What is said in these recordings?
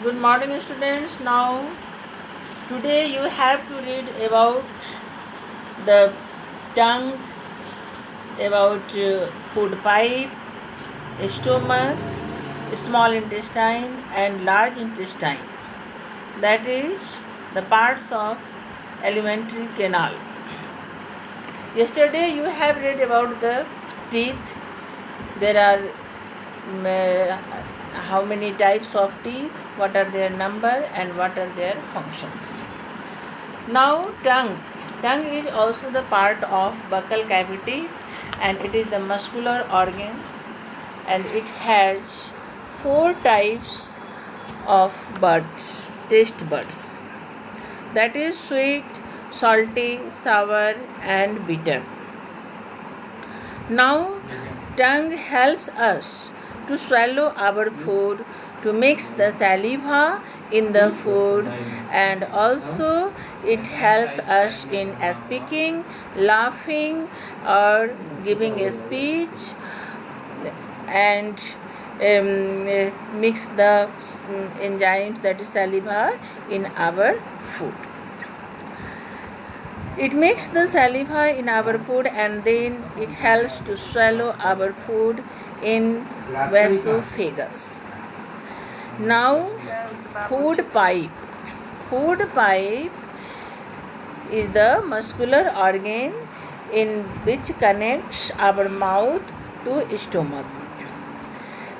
Good morning, students. Now, today you have to read about the tongue, about food pipe, stomach, small intestine, and large intestine. That is the parts of alimentary canal. Yesterday you have read about the teeth. There are how many types of teeth, what are their number, and what are their functions. Now, tongue. Tongue is also the part of buccal cavity, and it is the muscular organs, and it has four types of buds, taste buds. That is sweet, salty, sour, and bitter. Now, tongue helps us to swallow our food, to mix the saliva in the food, and also it helps us in speaking, laughing, or giving a speech, and mix the enzymes, that is saliva, in our food. It makes the saliva in our food, and then it helps to swallow our food in esophagus. Now, food pipe. Food pipe is the muscular organ in which connects our mouth to stomach.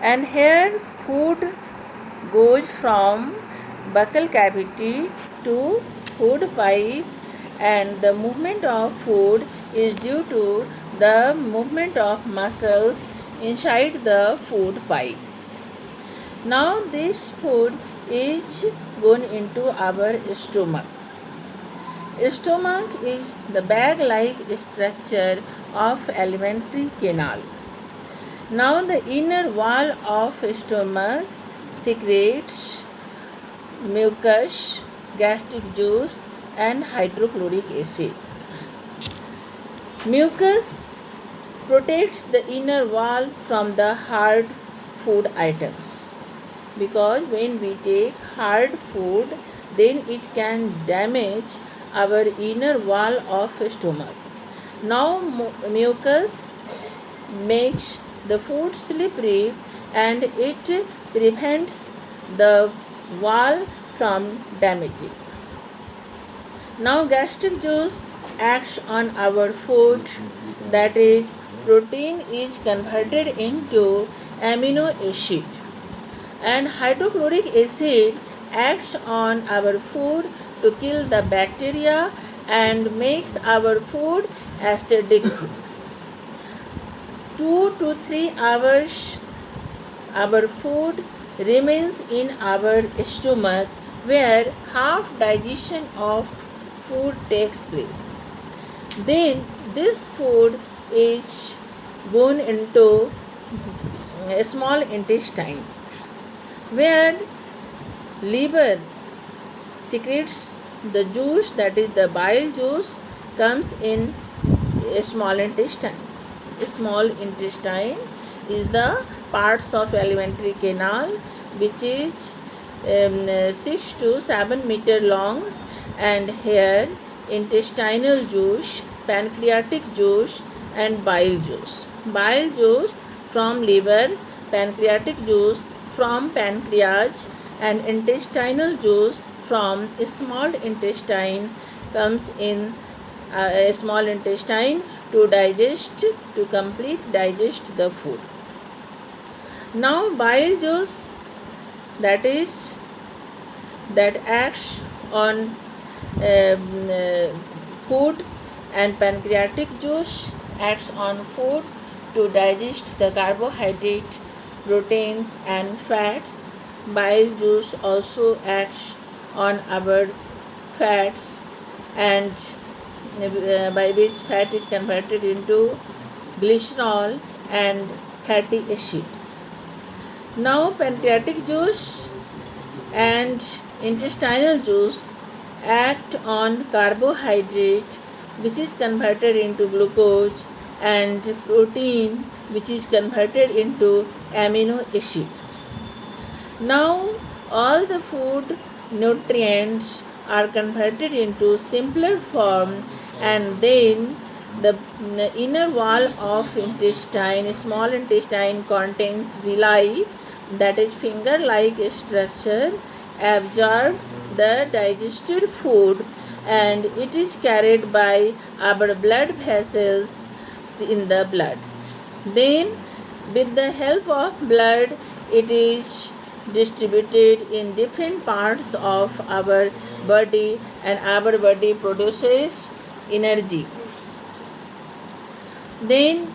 And here food goes from buccal cavity to food pipe, and the movement of food is due to the movement of muscles inside the food pipe. Now this food is gone into our stomach. Stomach is the bag-like structure of alimentary canal. Now the inner wall of stomach secretes mucus, gastric juice, and hydrochloric acid. Mucus protects the inner wall from the hard food items, because when we take hard food, then it can damage our inner wall of stomach. Now mucus makes the food slippery, and it prevents the wall from damaging. Now gastric juice acts on our food, that is, protein is converted into amino acid, and hydrochloric acid acts on our food to kill the bacteria and makes our food acidic. 2 to 3 hours our food remains in our stomach, where half digestion of food takes place. Then this food is gone into a small intestine, where liver secretes the juice, that is the bile juice, comes in a small intestine. Small intestine is the parts of alimentary canal, which is 6 to 7 meter long, and here intestinal juice, pancreatic juice, and bile juice. Bile juice from liver, pancreatic juice from pancreas, and intestinal juice from small intestine comes in a small intestine to complete digest the food. Now bile juice, that acts on food, and pancreatic juice acts on food to digest the carbohydrate, proteins, and fats. Bile juice also acts on our fats, and by which fat is converted into glycerol and fatty acid. Now pancreatic juice and intestinal juice act on carbohydrate, which is converted into glucose, and protein, which is converted into amino acid. Now all the food nutrients are converted into simpler form, and then the inner wall of intestine, small intestine, contains villi, that is finger like structure, absorb the digested food, and it is carried by our blood vessels in the blood. Then, with the help of blood, it is distributed in different parts of our body, and our body produces energy. Then,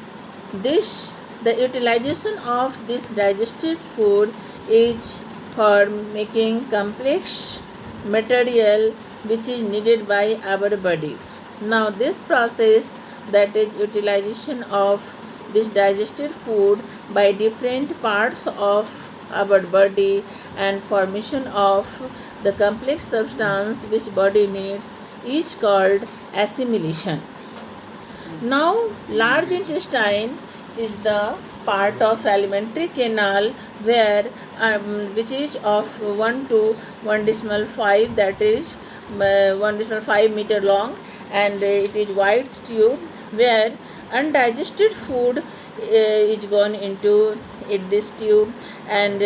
the utilization of this digested food is for making complex material which is needed by our body. Now, this process, that is utilization of this digested food by different parts of our body and formation of the complex substance which body needs, is called assimilation. Now, large intestine is the part of alimentary canal where which is of 1 to 1.5, that is 1.5 meter long, and it is wide tube where undigested food is gone into this tube, and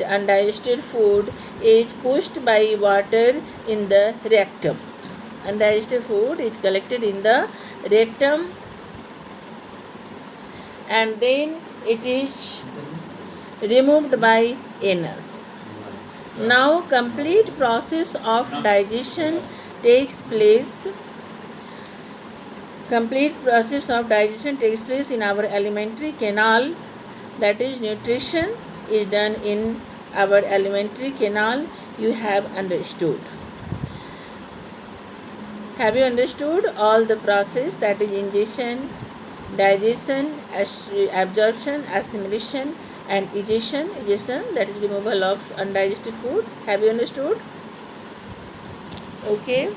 undigested food is pushed by water in the rectum. Undigested food is collected in the rectum, and then it is removed by anus. Now, complete process of digestion takes place. Complete process of digestion takes place in our alimentary canal, that is nutrition is done in our alimentary canal. You have understood. Have you understood all the process, that is ingestion, digestion, absorption, assimilation, and egestion, that is removal of undigested food? Have you understood? Okay.